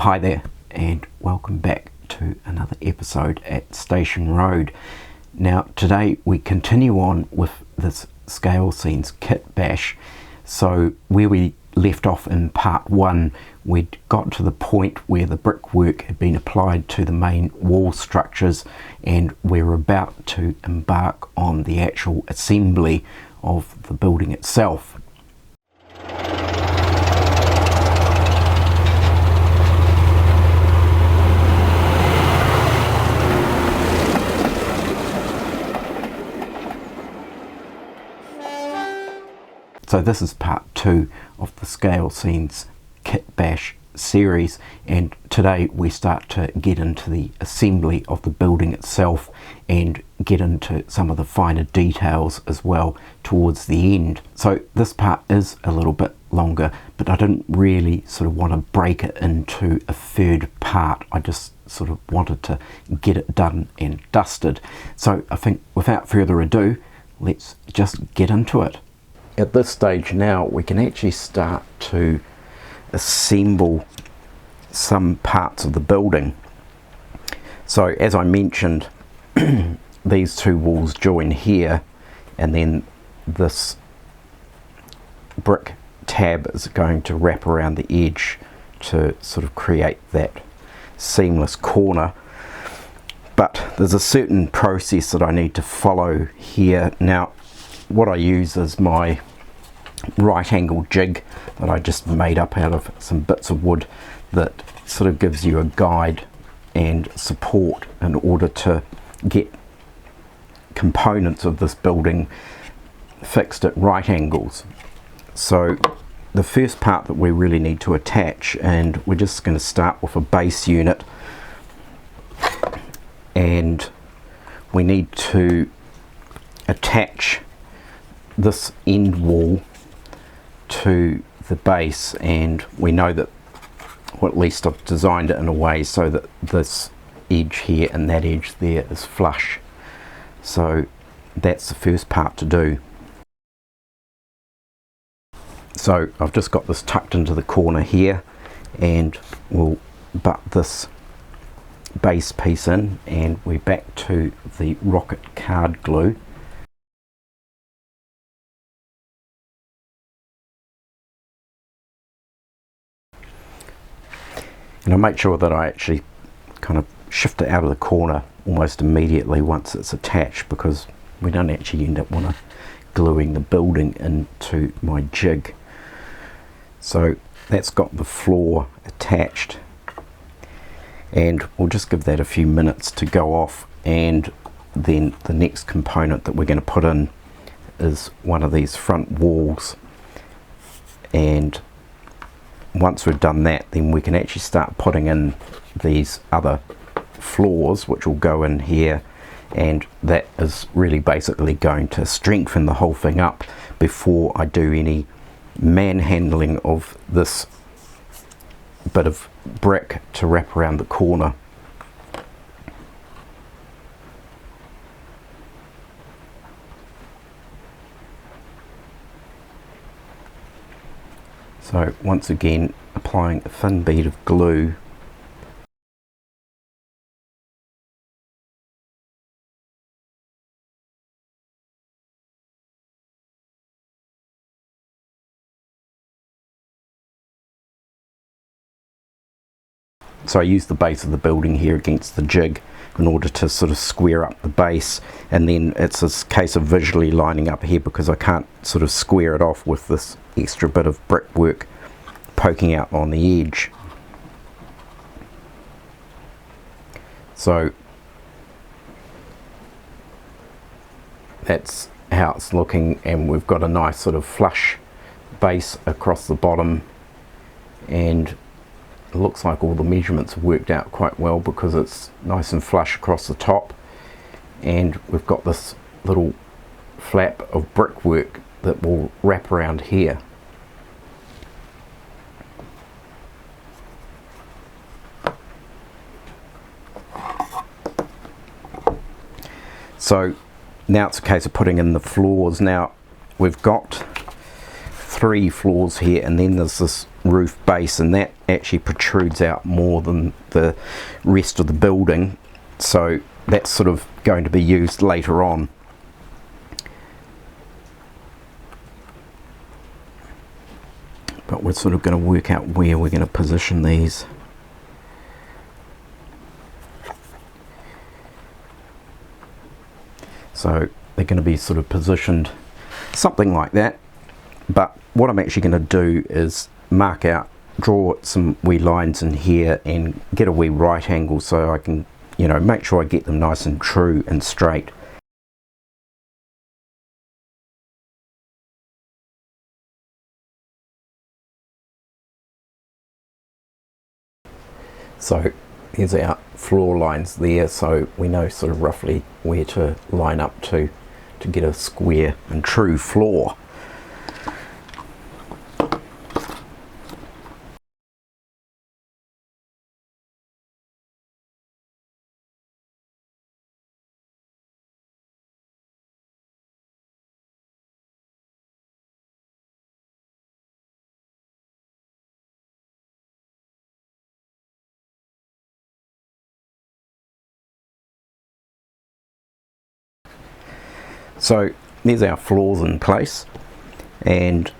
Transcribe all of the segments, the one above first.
Hi there, and welcome back to another episode at Station Road. Now today we continue on with this Scalescenes kit bash. So where we left off in part one, we'd got to the point where the brickwork had been applied to the main wall structures, and we're about to embark on the actual assembly of the building itself. So this is part two of the Scalescenes kit bash series, and today we start to get into the assembly of the building itself and get into some of the finer details as well towards the end. So this part is a little bit longer, but I didn't really sort of want to break it into a third part. I just sort of wanted to get it done and dusted. So I think without further ado, let's just get into it. At this stage now we can actually start to assemble some parts of the building. So as I mentioned, these two walls join here, and then this brick tab is going to wrap around the edge to sort of create that seamless corner. But there's a certain process that I need to follow here. Now what I use is my right angle jig that I just made up out of some bits of wood that sort of gives you a guide and support in order to get components of this building fixed at right angles. So the first part that we really need to attach, and we're just going to start with a base unit, and we need to attach this end wall to the base, and we know that, or at least I've designed it in a way so that this edge here and that edge there is flush. So that's the first part to do. So I've just got this tucked into the corner here, and we'll butt this base piece in, and we're back to the rocket card glue. And I make sure that I actually kind of shift it out of the corner almost immediately once it's attached, because we don't actually end up gluing the building into my jig. So that's got the floor attached, and we'll just give that a few minutes to go off, and then the next component that we're going to put in is one of these front walls. And once we've done that, then we can actually start putting in these other floors, which will go in here, and that is really basically going to strengthen the whole thing up before I do any manhandling of this bit of brick to wrap around the corner. So once again, applying a thin bead of glue. So I use the base of the building here against the jig in order to sort of square up the base, and then it's a case of visually lining up here because I can't sort of square it off with this extra bit of brickwork poking out on the edge. So that's how it's looking, and we've got a nice sort of flush base across the bottom, and it looks like all the measurements have worked out quite well because it's nice and flush across the top, and we've got this little flap of brickwork that will wrap around here. So now it's a case of putting in the floors. Now we've got 3 floors here, and then there's this roof base, and that actually protrudes out more than the rest of the building, so that's sort of going to be used later on. But we're sort of going to work out where we're going to position these. So they're going to be sort of positioned something like that, but what I'm actually going to do is mark out, draw some wee lines in here and get a wee right angle so I can, you know, make sure I get them nice and true and straight. So here's our floor lines there, so we know sort of roughly where to line up to get a square and true floor. So there's our floors in place, and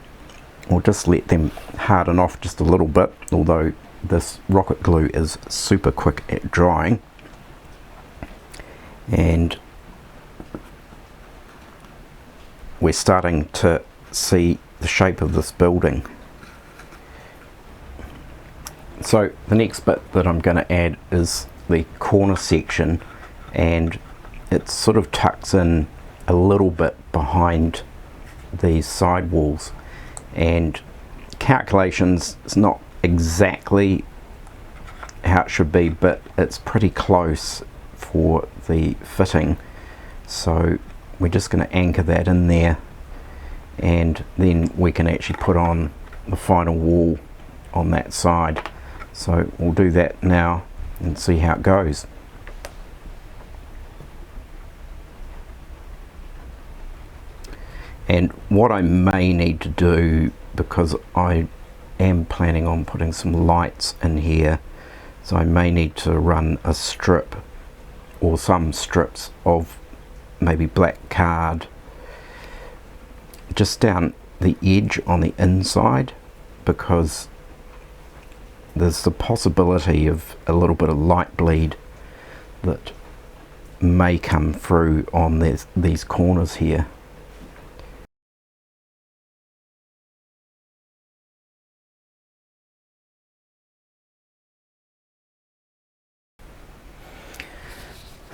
we'll just let them harden off just a little bit, although this rocket glue is super quick at drying. And we're starting to see the shape of this building. So the next bit that I'm going to add is the corner section, and it sort of tucks in a little bit behind these side walls, and calculations, it's not exactly how it should be, but it's pretty close for the fitting. So we're just going to anchor that in there, and then we can actually put on the final wall on that side. So we'll do that now and see how it goes. And what I may need to do, because I am planning on putting some lights in here, so I may need to run a strip or some strips of maybe black card just down the edge on the inside, because there's the possibility of a little bit of light bleed that may come through on these corners here.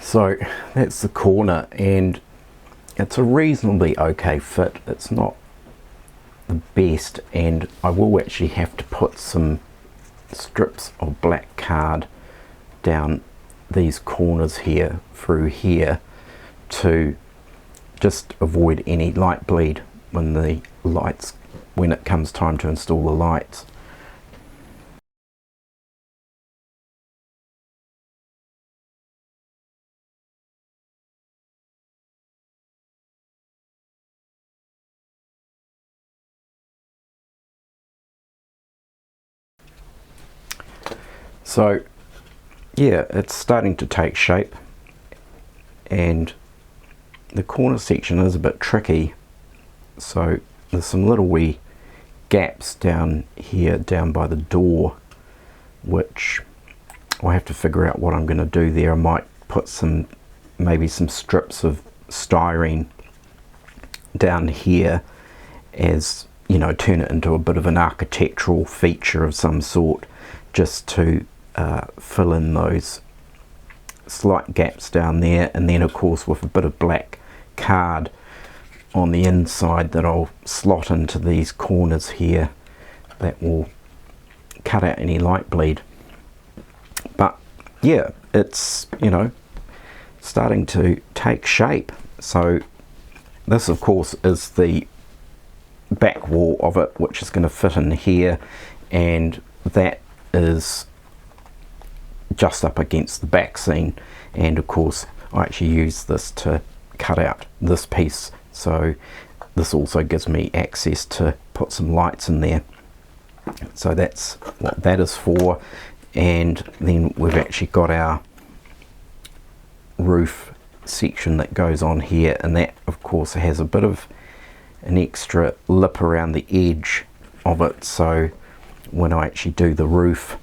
So that's the corner, and it's a reasonably okay fit. It's not the best, and I will actually have to put some strips of black card down these corners here through here to just avoid any light bleed when it comes time to install the lights. So yeah, it's starting to take shape, and the corner section is a bit tricky. So there's some little wee gaps down here, down by the door, which I'll have to figure out what I'm going to do there. I might put maybe some strips of styrene down here, as you know, turn it into a bit of an architectural feature of some sort, just to fill in those slight gaps down there. And then of course with a bit of black card on the inside that I'll slot into these corners here, that will cut out any light bleed. But yeah, it's, you know, starting to take shape. So this of course is the back wall of it, which is going to fit in here, and that is just up against the back scene. And of course I actually use this to cut out this piece, so this also gives me access to put some lights in there. So that's what that is for. And then we've actually got our roof section that goes on here, and that of course has a bit of an extra lip around the edge of it, so when I actually do the roof,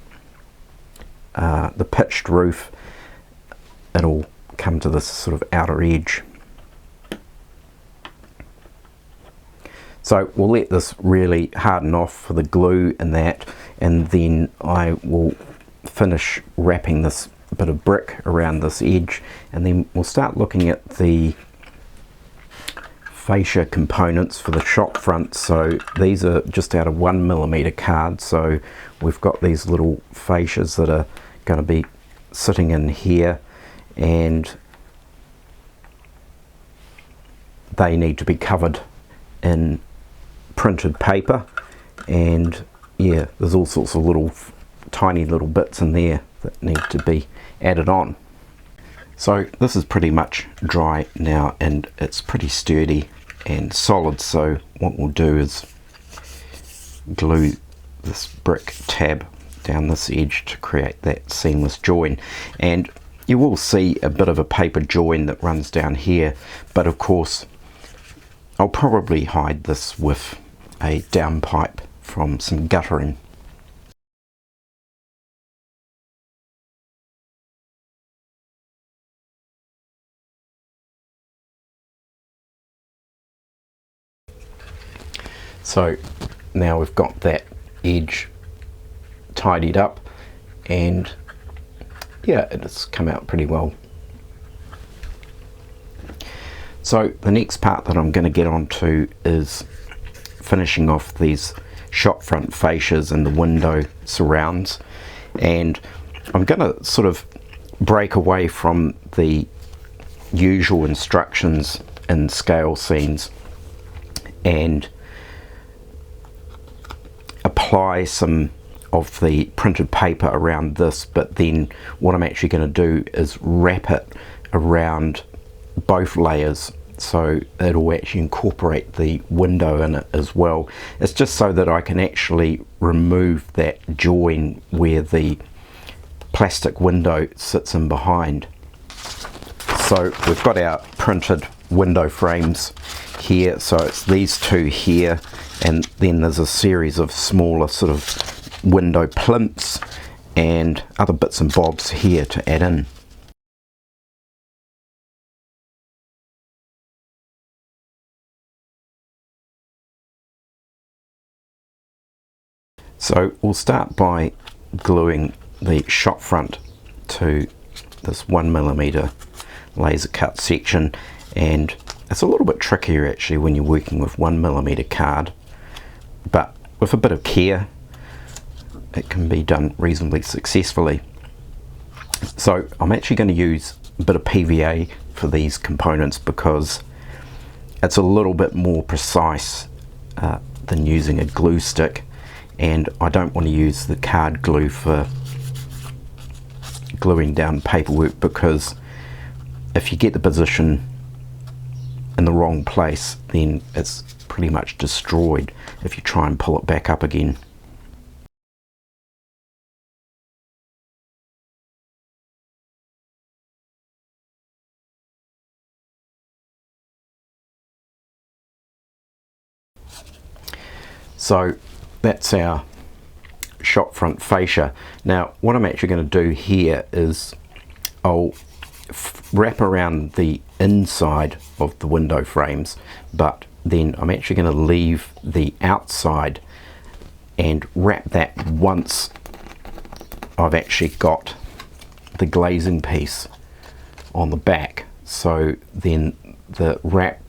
the pitched roof, it'll come to this sort of outer edge. So we'll let this really harden off for the glue and that, and then I will finish wrapping this bit of brick around this edge, and then we'll start looking at the fascia components for the shop front. So these are just out of 1mm card, so we've got these little fascias that are going to be sitting in here, and they need to be covered in printed paper. And yeah, there's all sorts of little tiny little bits in there that need to be added on. So this is pretty much dry now, and it's pretty sturdy and solid, so what we'll do is glue this brick tab down this edge to create that seamless join. And you will see a bit of a paper join that runs down here, but of course I'll probably hide this with a downpipe from some guttering. So now we've got that edge tidied up, and yeah, it's come out pretty well. So the next part that I'm going to get onto is finishing off these shop front fascias and the window surrounds, and I'm going to sort of break away from the usual instructions in Scalescenes and apply some of the printed paper around this, but then what I'm actually going to do is wrap it around both layers, so it'll actually incorporate the window in it as well. It's just so that I can actually remove that join where the plastic window sits in behind. So we've got our printed window frames here, so it's these two here, and then there's a series of smaller sort of window plinths and other bits and bobs here to add in. So we'll start by gluing the shop front to this 1mm laser cut section, and it's a little bit trickier actually when you're working with 1mm card, but with a bit of care it can be done reasonably successfully. So I'm actually going to use a bit of PVA for these components because it's a little bit more precise than using a glue stick, and I don't want to use the card glue for gluing down paperwork, because if you get the position in the wrong place, then it's pretty much destroyed if you try and pull it back up again. So that's our shop front fascia. Now what I'm actually going to do here is I'll wrap around the inside of the window frames, but then I'm actually going to leave the outside and wrap that once I've actually got the glazing piece on the back. So then the wrap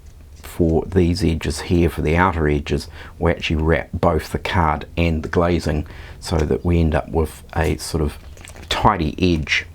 for these edges here, for the outer edges, we actually wrap both the card and the glazing so that we end up with a sort of tidy edge.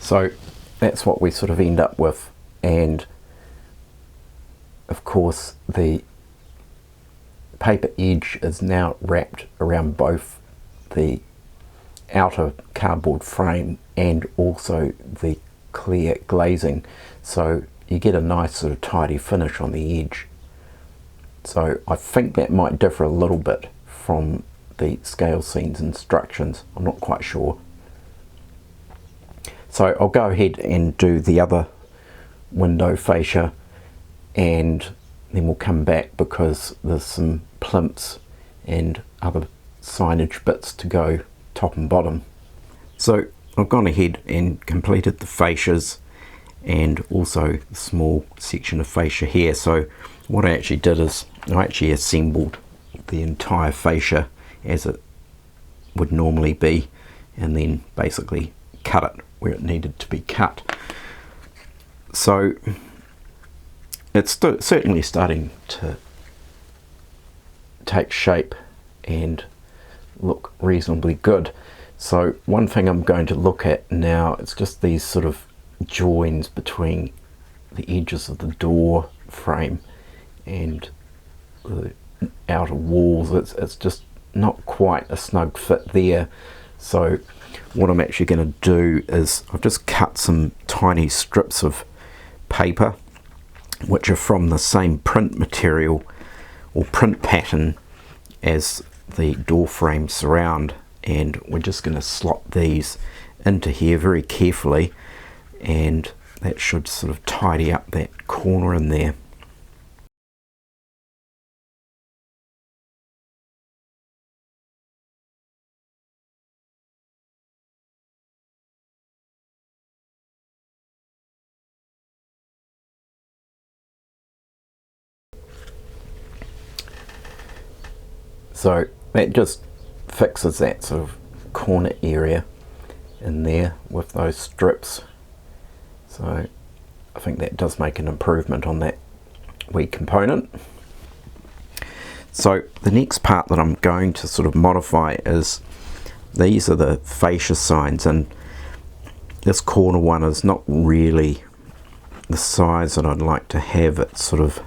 So that's what we sort of end up with, and of course the paper edge is now wrapped around both the outer cardboard frame and also the clear glazing, so you get a nice sort of tidy finish on the edge. So I think that might differ a little bit from the Scalescenes instructions, I'm not quite sure. So I'll go ahead and do the other window fascia, and then we'll come back because there's some plimps and other signage bits to go top and bottom. So I've gone ahead and completed the fascias and also the small section of fascia here. So what I actually did is I actually assembled the entire fascia as it would normally be, and then basically cut it where it needed to be cut. So it's certainly starting to take shape and look reasonably good. So one thing I'm going to look at now is just these sort of joins between the edges of the door frame and the outer walls. It's just not quite a snug fit there. So what I'm actually going to do is I've just cut some tiny strips of paper which are from the same print material or print pattern as the door frame surround, and we're just going to slot these into here very carefully, and that should sort of tidy up that corner in there. So that just fixes that sort of corner area in there with those strips. So I think that does make an improvement on that wee component. So the next part that I'm going to sort of modify is these are the fascia signs, and this corner one is not really the size that I'd like to have. It sort of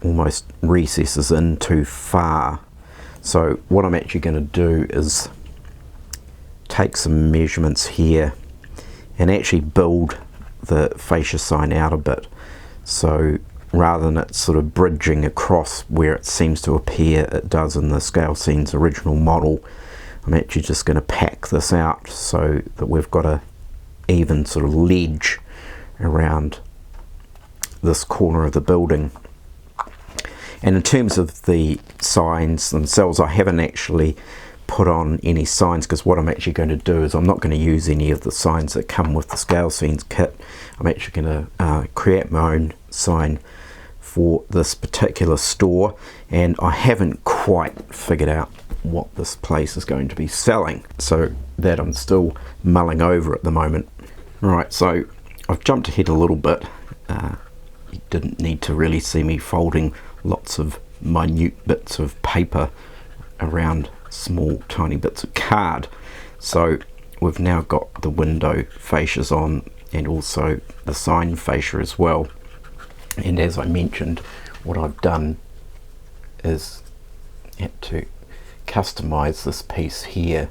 almost recesses in too far. So what I'm actually going to do is take some measurements here and actually build the fascia sign out a bit. So rather than it sort of bridging across where it seems to appear it does in the Scalescenes original model, I'm actually just going to pack this out so that we've got a even sort of ledge around this corner of the building. And in terms of the signs themselves, I haven't actually put on any signs, because what I'm actually going to do is I'm not going to use any of the signs that come with the Scalescenes kit. I'm actually going to create my own sign for this particular store, and I haven't quite figured out what this place is going to be selling, so that I'm still mulling over at the moment. Right, so I've jumped ahead a little bit. You didn't need to really see me folding lots of minute bits of paper around small tiny bits of card. So we've now got the window fascias on and also the sign fascia as well. And as I mentioned, what I've done is had to customize this piece here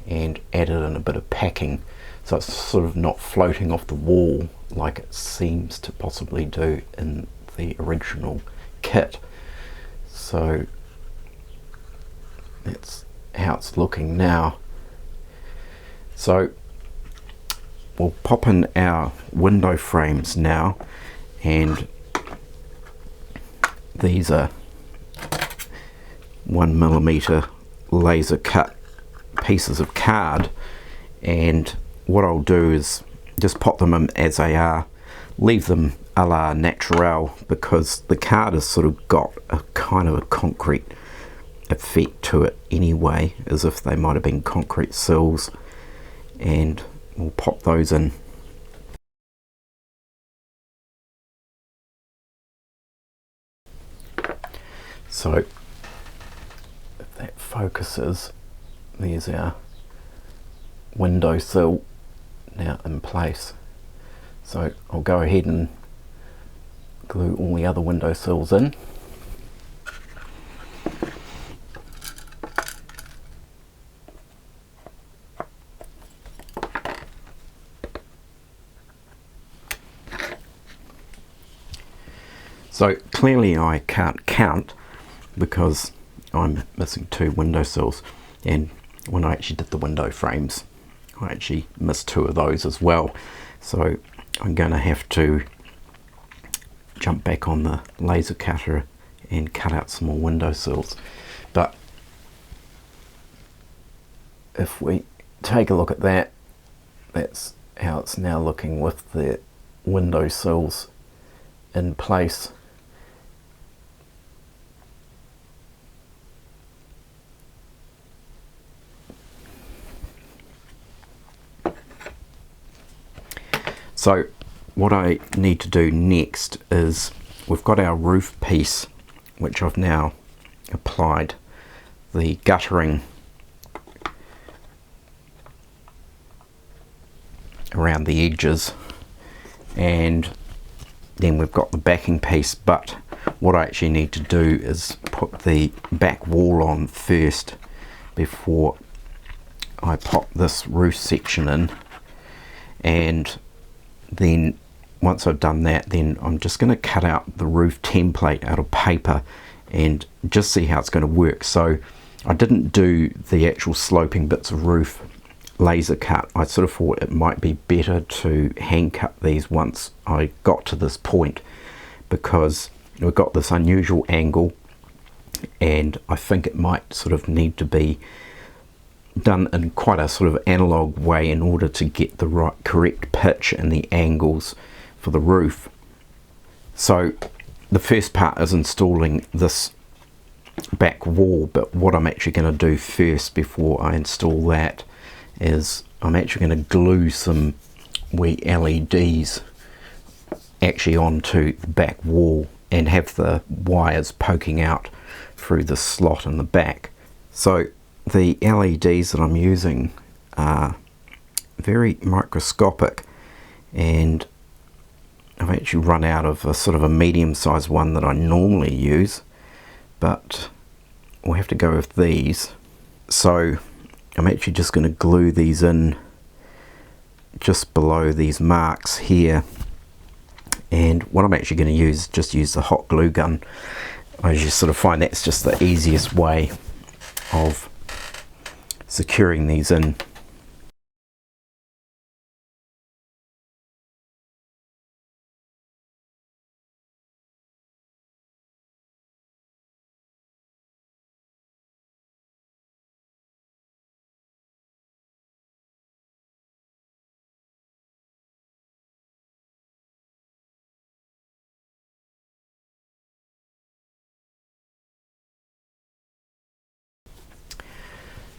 and added in a bit of packing, so it's sort of not floating off the wall like it seems to possibly do in the original kit. So that's how it's looking now. So we'll pop in our window frames now, and these are 1mm laser cut pieces of card, and what I'll do is just pop them in as they are, leave them a la naturel, because the card has sort of got a kind of a concrete effect to it anyway, as if they might have been concrete sills, and we'll pop those in. So if that focuses, there's our windowsill now in place. So I'll go ahead and glue all the other window sills in. So clearly I can't count because I'm missing 2 window sills, and when I actually did the window frames I actually missed 2 of those as well. So I'm going to have to jump back on the laser cutter and cut out some more window sills. But if we take a look at that, that's how it's now looking with the window sills in place. So what I need to do next is, we've got our roof piece which I've now applied the guttering around the edges, and then we've got the backing piece. But what I actually need to do is put the back wall on first before I pop this roof section in, and then once I've done that, then I'm just going to cut out the roof template out of paper and just see how it's going to work. So I didn't do the actual sloping bits of roof laser cut. I sort of thought it might be better to hand cut these once I got to this point, because we've got this unusual angle and I think it might sort of need to be done in quite a sort of analog way in order to get the right correct pitch and the angles for the roof. So the first part is installing this back wall, but what I'm actually going to do first before I install that is I'm actually going to glue some wee LEDs actually onto the back wall and have the wires poking out through the slot in the back. So the LEDs that I'm using are very microscopic, and I've actually run out of a sort of a medium-sized one that I normally use, but we'll have to go with these. So I'm actually just going to glue these in just below these marks here, and what I'm actually going to use is just use the hot glue gun. I just sort of find that's just the easiest way of securing these in.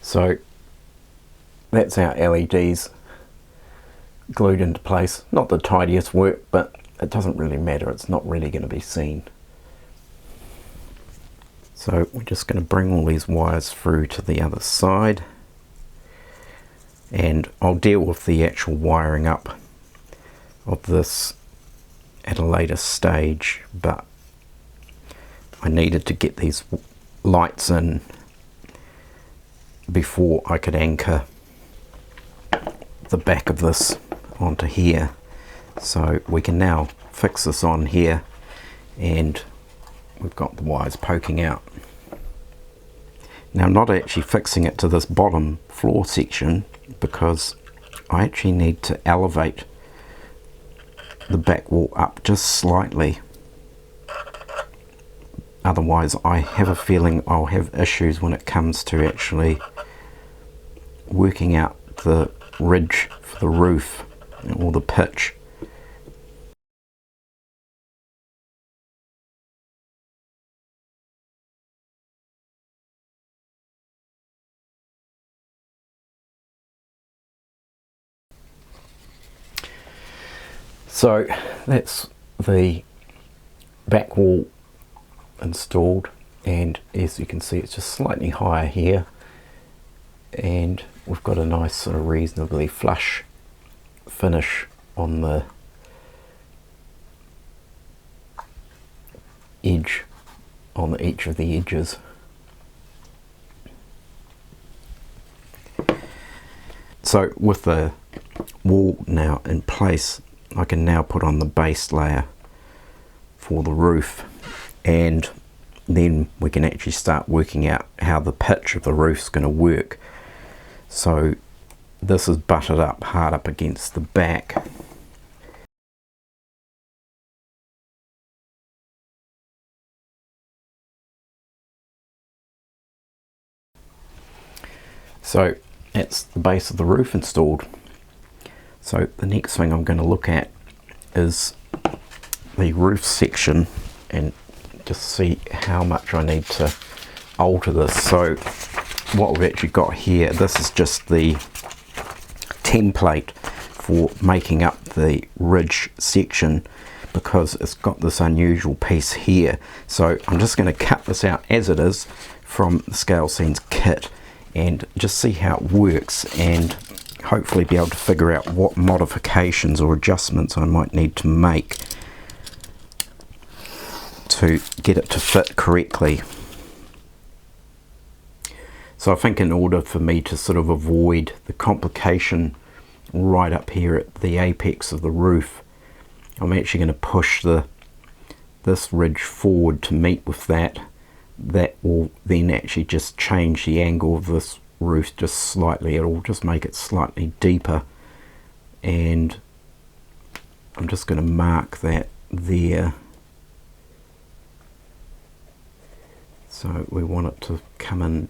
So that's our LEDs glued into place. Not the tidiest work, but it doesn't really matter. It's not really going to be seen. So we're just going to bring all these wires through to the other side, and I'll deal with the actual wiring up of this at a later stage, but I needed to get these lights in before I could anchor the back of this onto here. So we can now fix this on here, and we've got the wires poking out. Now I'm not actually fixing it to this bottom floor section because I actually need to elevate the back wall up just slightly. Otherwise I have a feeling I'll have issues when it comes to actually working out the ridge for the roof or the pitch. So that's the back wall installed, and as you can see it's just slightly higher here, and we've got a nice sort of reasonably flush finish on the edge, on each of the edges. So with the wall now in place, I can now put on the base layer for the roof, and then we can actually start working out how the pitch of the roof's going to work. So this is butted up hard up against the back. So that's the base of the roof installed. So the next thing I'm going to look at is the roof section and just see how much I need to alter this. So what we've actually got here, this is just the template for making up the ridge section, because it's got this unusual piece here. So I'm just going to cut this out as it is from the Scalescenes kit and just see how it works, and hopefully be able to figure out what modifications or adjustments I might need to make to get it to fit correctly. So I think in order for me to sort of avoid the complication right up here at the apex of the roof, I'm actually going to push this ridge forward to meet with that. That will then actually just change the angle of this roof just slightly. It will just make it slightly deeper, and I'm just going to mark that there. So we want it to come in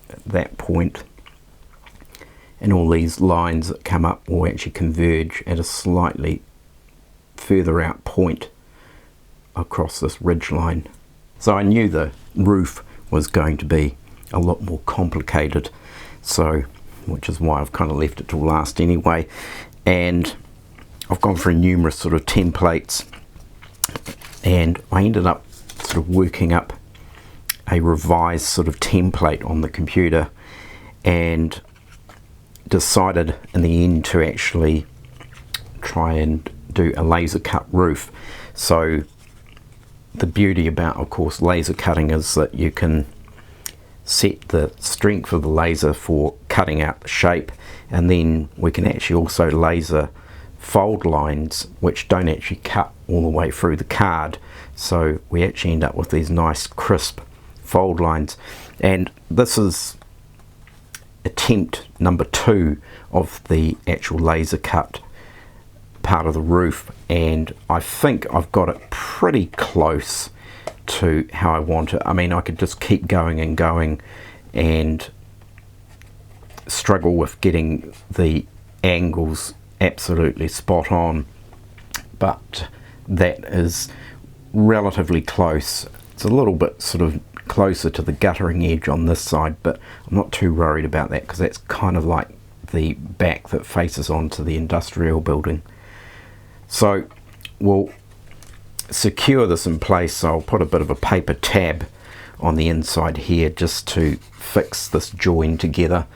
at that point, and all these lines that come up will actually converge at a slightly further out point across this ridge line. So I knew the roof was going to be a lot more complicated, so which is why I've kind of left it till last anyway. And I've gone through numerous sort of templates, and I ended up sort of working up a revised sort of template on the computer, and decided in the end to actually try and do a laser cut roof. So the beauty about, of course, laser cutting is that you can set the strength of the laser for cutting out the shape, and then we can actually also laser fold lines which don't actually cut all the way through the card, so we actually end up with these nice crisp fold lines. And this is attempt number 2 of the actual laser cut part of the roof, and I think I've got it pretty close to how I want it. I mean, I could just keep going and going and struggle with getting the angles absolutely spot on, but that is relatively close. It's a little bit sort of closer to the guttering edge on this side, but I'm not too worried about that because that's kind of like the back that faces onto the industrial building. So we'll secure this in place, so I'll put a bit of a paper tab on the inside here just to fix this join together,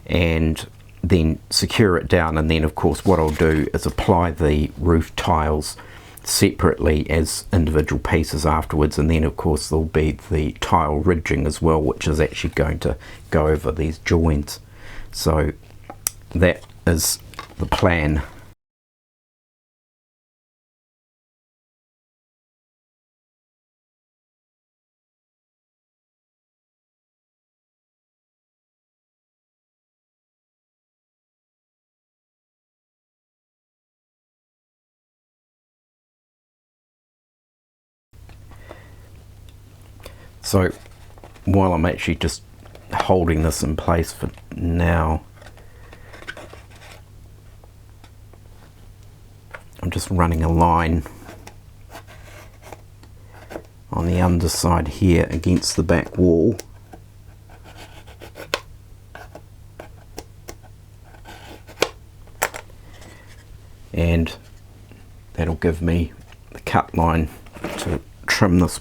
and then secure it down. And then of course what I'll do is apply the roof tiles separately as individual pieces afterwards, and then of course there'll be the tile ridging as well, which is actually going to go over these joints. So that is the plan. So while I'm actually just holding this in place for now, I'm just running a line on the underside here against the back wall. And that'll give me the cut line to trim this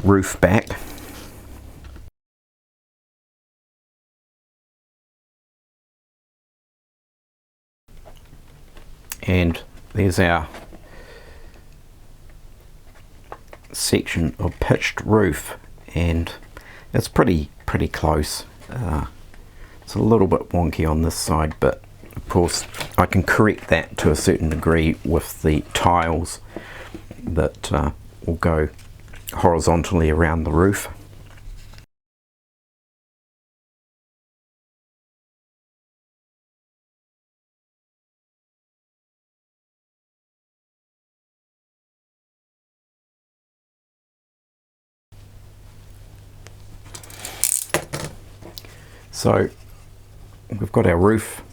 roof back. And there's our section of pitched roof, and it's pretty close. It's a little bit wonky on this side, but of course I can correct that to a certain degree with the tiles that will go horizontally around the roof. So we've got our roof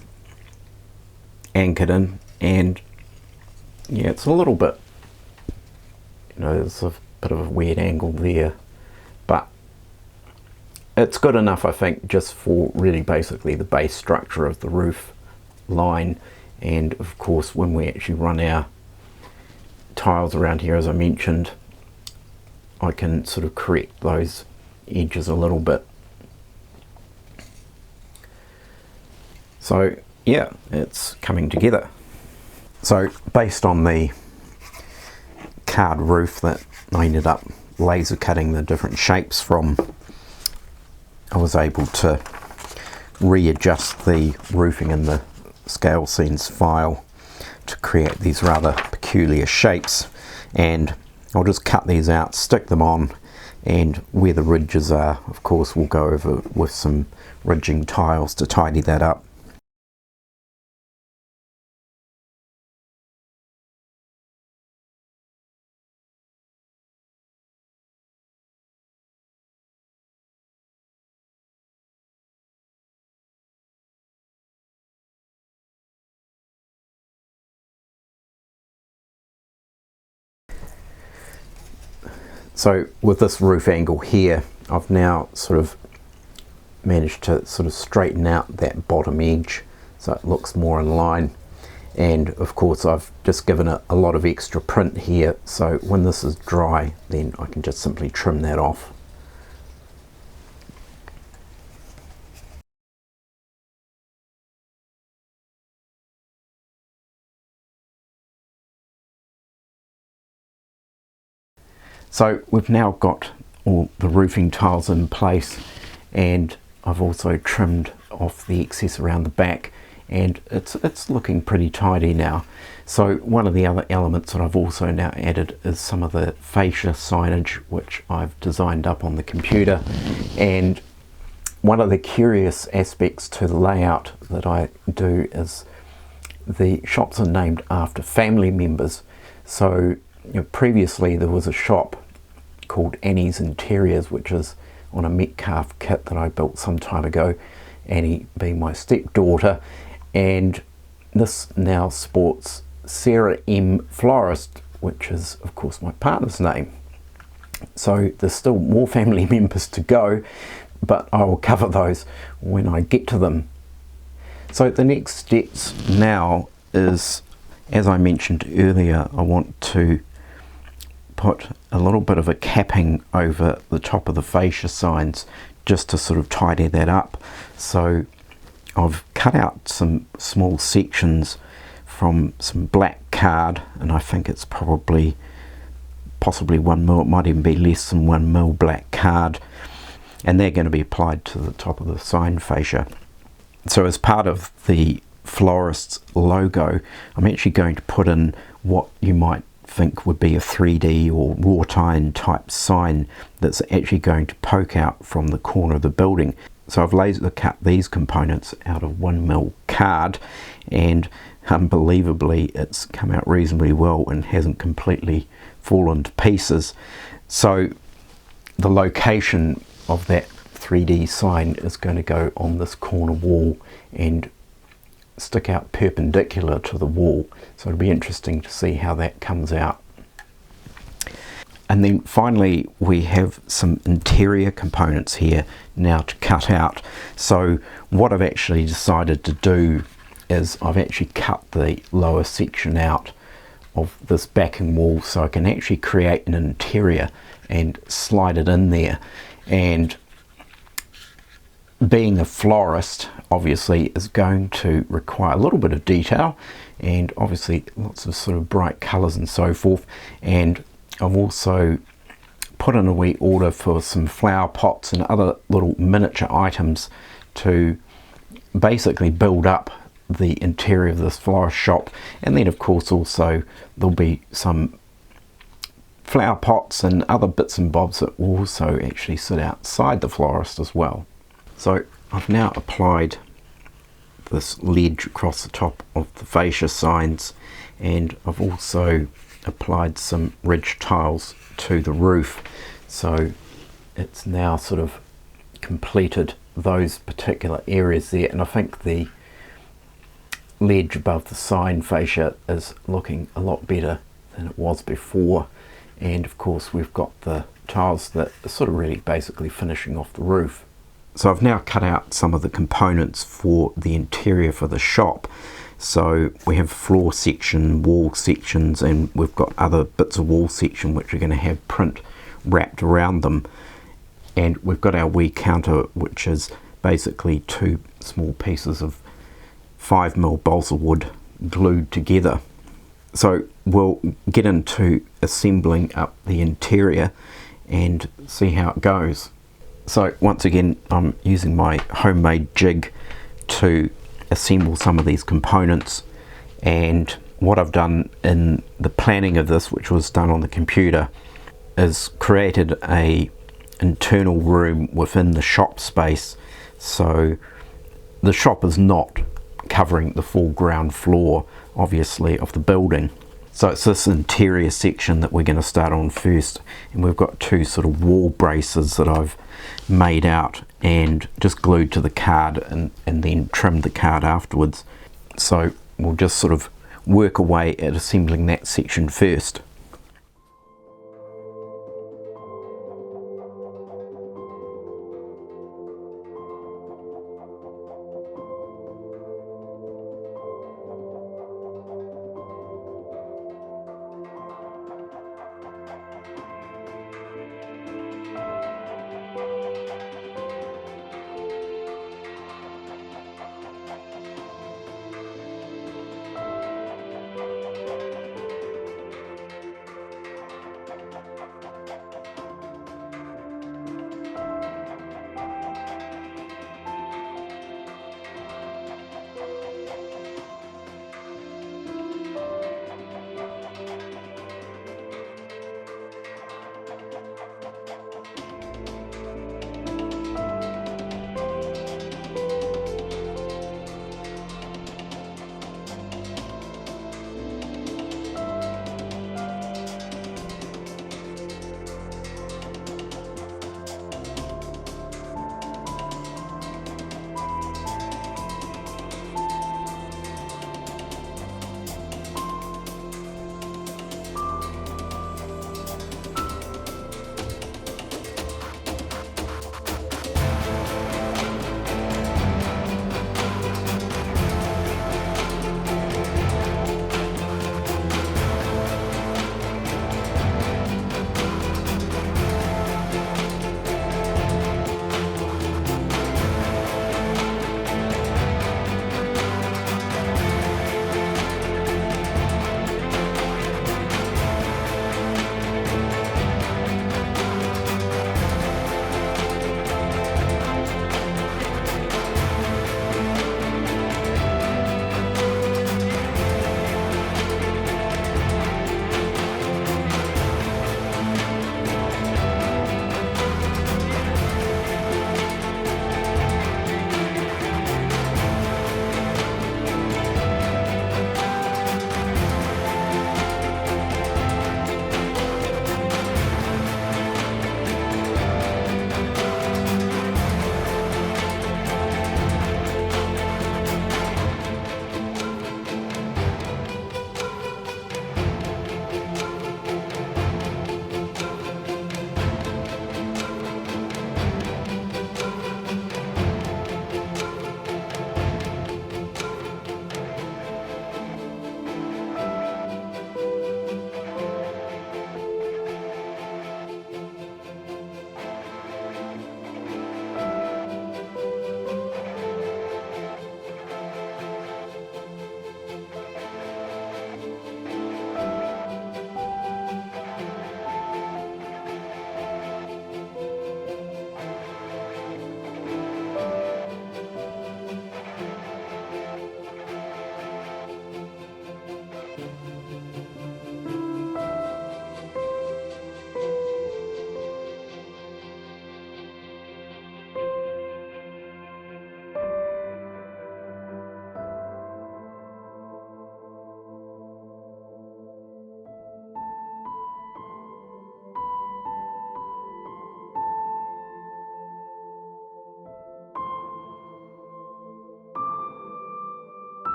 anchored in, and yeah, it's a little bit, you know, there's a bit of a weird angle there, but it's good enough, I think, just for really basically the base structure of the roof line. And of course, when we actually run our tiles around here, as I mentioned, I can sort of correct those edges a little bit. So yeah, it's coming together. So based on the card roof that I ended up laser cutting the different shapes from, I was able to readjust the roofing in the Scalescenes file to create these rather peculiar shapes. And I'll just cut these out, stick them on, and where the ridges are, of course, we'll go over with some ridging tiles to tidy that up. So with this roof angle here, I've now sort of managed to sort of straighten out that bottom edge so it looks more in line. And of course I've just given it a lot of extra print here, so when this is dry then I can just simply trim that off. So we've now got all the roofing tiles in place, and I've also trimmed off the excess around the back, and it's looking pretty tidy now. So one of the other elements that I've also now added is some of the fascia signage, which I've designed up on the computer. And one of the curious aspects to the layout that I do is the shops are named after family members. So previously there was a shop called Annie's Interiors, which is on a Metcalf kit that I built some time ago, Annie being my stepdaughter, and this now sports Sarah M. Florist, which is of course my partner's name. So there's still more family members to go, but I will cover those when I get to them. So the next steps now is, as I mentioned earlier, I want to put a little bit of a capping over the top of the fascia signs just to sort of tidy that up. So I've cut out some small sections from some black card, and I think it's possibly 1 mil, it might even be less than 1 mil black card, and they're going to be applied to the top of the sign fascia. So as part of the florist's logo, I'm actually going to put in what you might think would be a 3D or wrought iron type sign that's actually going to poke out from the corner of the building. So I've laser cut these components out of 1 mil card, and unbelievably it's come out reasonably well and hasn't completely fallen to pieces. So the location of that 3D sign is going to go on this corner wall and stick out perpendicular to the wall, so it'll be interesting to see how that comes out. And then finally we have some interior components here now to cut out. So what I've actually decided to do is I've actually cut the lower section out of this backing wall so I can actually create an interior and slide it in there. And being a florist obviously is going to require a little bit of detail, and obviously lots of sort of bright colours and so forth. And I've also put in a wee order for some flower pots and other little miniature items to basically build up the interior of this florist shop. And then of course also there'll be some flower pots and other bits and bobs that will also actually sit outside the florist as well. So I've now applied this ledge across the top of the fascia signs, and I've also applied some ridge tiles to the roof, so it's now sort of completed those particular areas there. And I think the ledge above the sign fascia is looking a lot better than it was before, and of course we've got the tiles that are sort of really basically finishing off the roof. So I've now cut out some of the components for the interior for the shop. So we have floor section, wall sections, and we've got other bits of wall section which are going to have print wrapped around them. And we've got our wee counter, which is basically two small pieces of 5mm balsa wood glued together. So we'll get into assembling up the interior and see how it goes. So once again, I'm using my homemade jig to assemble some of these components, and what I've done in the planning of this, which was done on the computer, is created a internal room within the shop space. So the shop is not covering the full ground floor obviously of the building. So it's this interior section that we're going to start on first, and we've got two sort of wall braces that I've made out and just glued to the card, and then trimmed the card afterwards. So we'll just sort of work away at assembling that section first.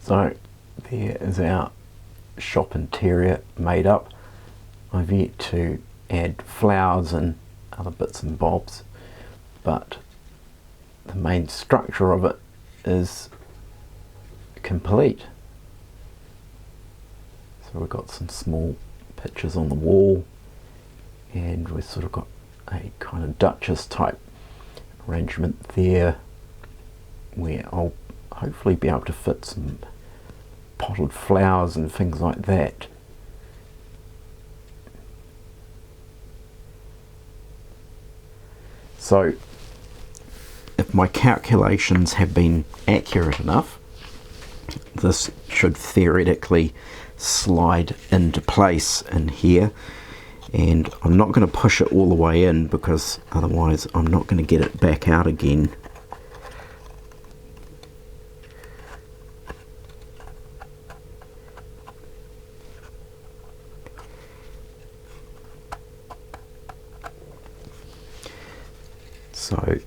So there is our shop interior made up. I've yet to add flowers and other bits and bobs, but the main structure of it is complete. So we've got some small pictures on the wall, and we've sort of got a kind of Duchess type arrangement there, where I'll hopefully be able to fit some potted flowers and things like that. So if my calculations have been accurate enough, this should theoretically slide into place in here, and I'm not going to push it all the way in because otherwise I'm not going to get it back out again. So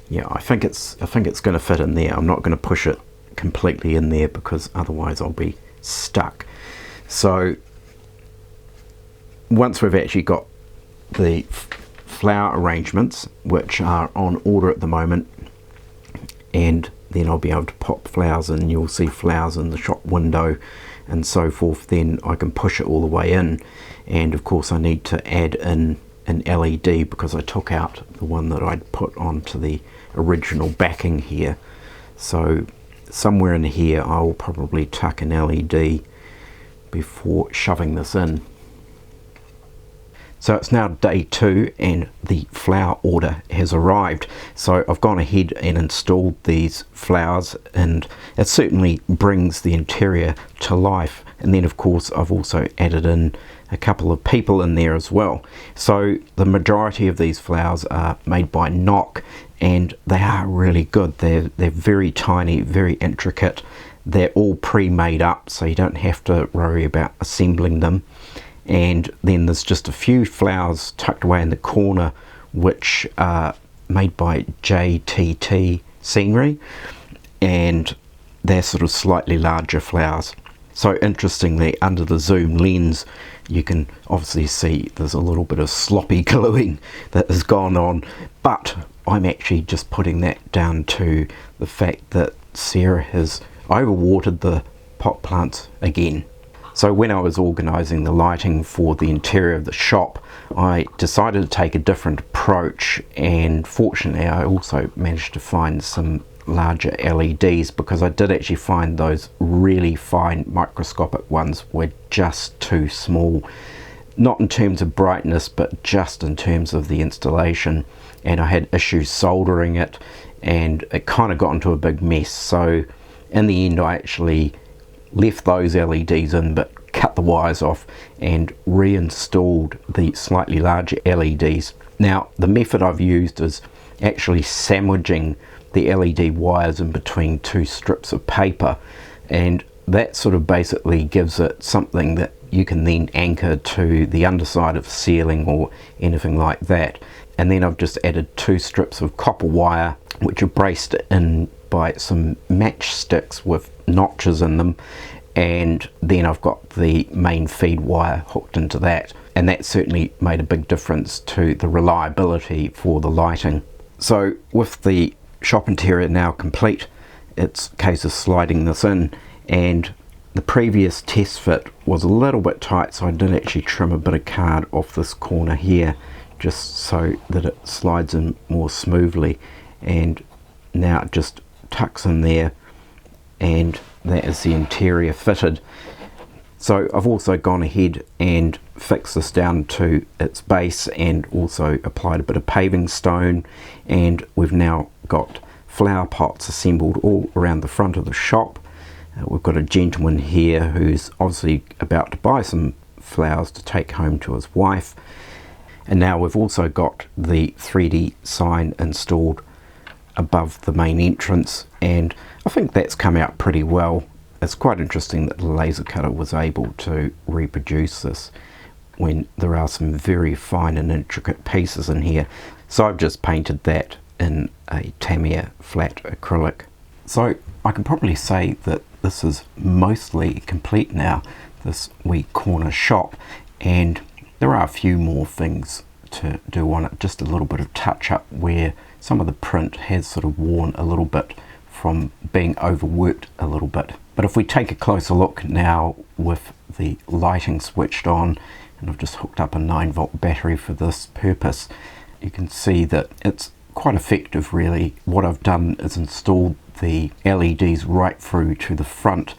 yeah, I think it's going to fit in there. I'm not going to push it completely in there because otherwise I'll be stuck. So once we've actually got the flower arrangements, which are on order at the moment, and then I'll be able to pop flowers in, you'll see flowers in the shop window and so forth, then I can push it all the way in. And of course I need to add in an LED because I took out the one that I'd put onto the original backing here. So somewhere in here I'll probably tuck an LED before shoving this in. So it's now day 2 and the flower order has arrived. So I've gone ahead and installed these flowers, and it certainly brings the interior to life. And then of course I've also added in a couple of people in there as well. So the majority of these flowers are made by Knock, and they are really good. They're very tiny, very intricate. They're all pre-made up, so you don't have to worry about assembling them. And then there's just a few flowers tucked away in the corner which are made by JTT Scenery, and they're sort of slightly larger flowers. So interestingly, under the zoom lens you can obviously see there's a little bit of sloppy gluing that has gone on, but I'm actually just putting that down to the fact that Sarah has overwatered the pot plants again. So when I was organising the lighting for the interior of the shop, I decided to take a different approach, and fortunately I also managed to find some larger LEDs, because I did actually find those really fine microscopic ones were just too small, not in terms of brightness but just in terms of the installation, and I had issues soldering it and it kind of got into a big mess. So in the end I actually left those LEDs in but cut the wires off and reinstalled the slightly larger LEDs. Now the method I've used is actually sandwiching the LED wires in between 2 strips of paper, and that sort of basically gives it something that you can then anchor to the underside of the ceiling or anything like that. And then I've just added 2 strips of copper wire which are braced in by some matchsticks with notches in them, and then I've got the main feed wire hooked into that, and that certainly made a big difference to the reliability for the lighting. So with the shop interior now complete, it's a case of sliding this in, and the previous test fit was a little bit tight, so I did actually trim a bit of card off this corner here just so that it slides in more smoothly, and now it just tucks in there, and that is the interior fitted. So I've also gone ahead and fixed this down to its base and also applied a bit of paving stone, and we've now got flower pots assembled all around the front of the shop. We've got a gentleman here who's obviously about to buy some flowers to take home to his wife, and now we've also got the 3D sign installed above the main entrance, and I think that's come out pretty well. It's quite interesting that the laser cutter was able to reproduce this when there are some very fine and intricate pieces in here. So I've just painted that in a Tamiya flat acrylic. So I can probably say that this is mostly complete now, this wee corner shop, and there are a few more things to do on it, just a little bit of touch up where some of the print has sort of worn a little bit from being overworked a little bit. But if we take a closer look now with the lighting switched on, and I've just hooked up a 9-volt battery for this purpose, you can see that it's quite effective really. What I've done is installed the LEDs right through to the front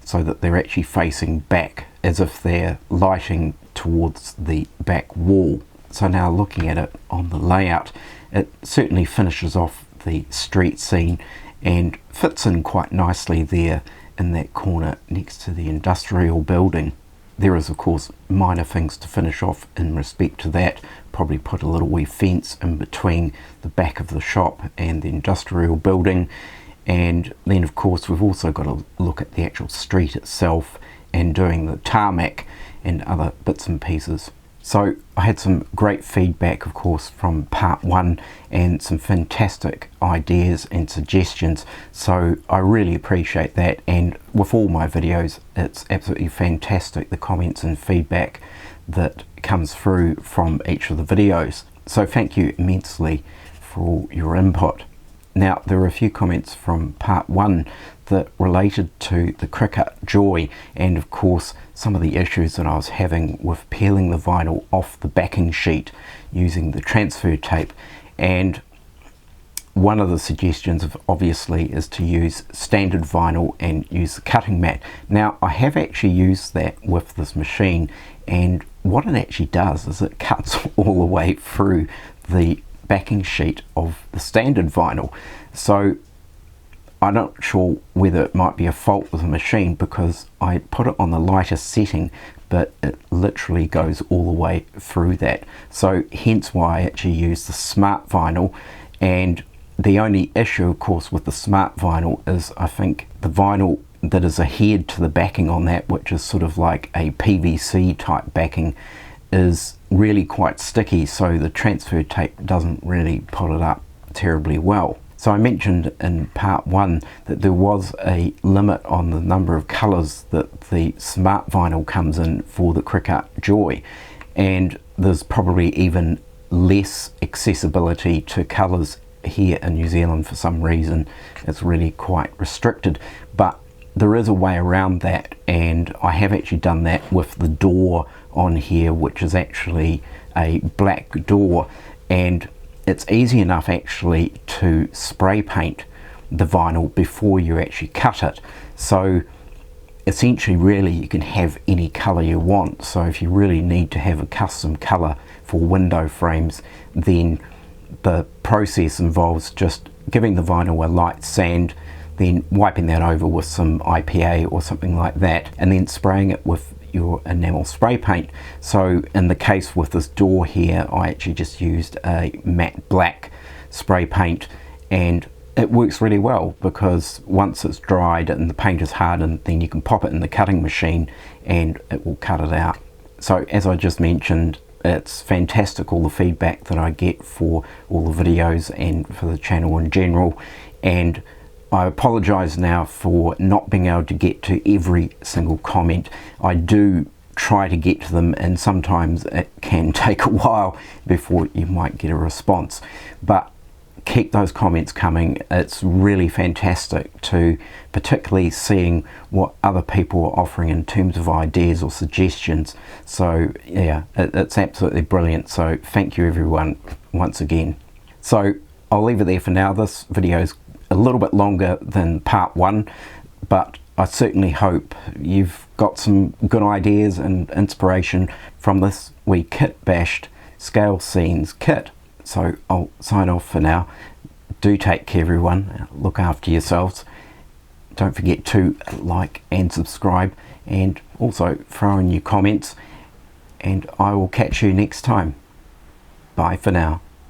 so that they're actually facing back as if they're lighting towards the back wall. So now looking at it on the layout, it certainly finishes off the street scene and fits in quite nicely there in that corner next to the industrial building. There is of course minor things to finish off in respect to that. Probably put a little wee fence in between the back of the shop and the industrial building, and then of course we've also got to look at the actual street itself and doing the tarmac and other bits and pieces. So I had some great feedback of course from part 1 and some fantastic ideas and suggestions, so I really appreciate that. And with all my videos it's absolutely fantastic, the comments and feedback that comes through from each of the videos. So thank you immensely for all your input. Now there were a few comments from part 1 that related to the Cricut Joy and of course some of the issues that I was having with peeling the vinyl off the backing sheet using the transfer tape. And one of the suggestions obviously is to use standard vinyl and use the cutting mat. Now I have actually used that with this machine, and what it actually does is it cuts all the way through the backing sheet of the standard vinyl. So I'm not sure whether it might be a fault with the machine, because I put it on the lightest setting but it literally goes all the way through that. So hence why I actually use the smart vinyl. And the only issue of course with the smart vinyl is I think the vinyl that is adhered to the backing on that, which is sort of like a PVC type backing, is really quite sticky, so the transfer tape doesn't really pull it up terribly well. So I mentioned in part 1 that there was a limit on the number of colours that the smart vinyl comes in for the Cricut Joy, and there's probably even less accessibility to colours here in New Zealand. For some reason it's really quite restricted, but there is a way around that, and I have actually done that with the door on here, which is actually a black door, and it's easy enough actually to spray paint the vinyl before you actually cut it. So essentially really you can have any colour you want. So if you really need to have a custom colour for window frames, then the process involves just giving the vinyl a light sand, then wiping that over with some IPA or something like that, and then spraying it with your enamel spray paint. So in the case with this door here, I actually just used a matte black spray paint, and it works really well because once it's dried and the paint is hardened, then you can pop it in the cutting machine and it will cut it out. So as I just mentioned, it's fantastic all the feedback that I get for all the videos and for the channel in general, and I apologise now for not being able to get to every single comment. I do try to get to them, and sometimes it can take a while before you might get a response, but keep those comments coming. It's really fantastic to particularly seeing what other people are offering in terms of ideas or suggestions. So yeah, it's absolutely brilliant. So thank you everyone once again. So I'll leave it there for now. This video's a little bit longer than part 1, but I certainly hope you've got some good ideas and inspiration from this wee kit bashed Scalescenes kit. So I'll sign off for now. Do take care everyone, look after yourselves, don't forget to like and subscribe, and also throw in your comments, and I will catch you next time. Bye for now.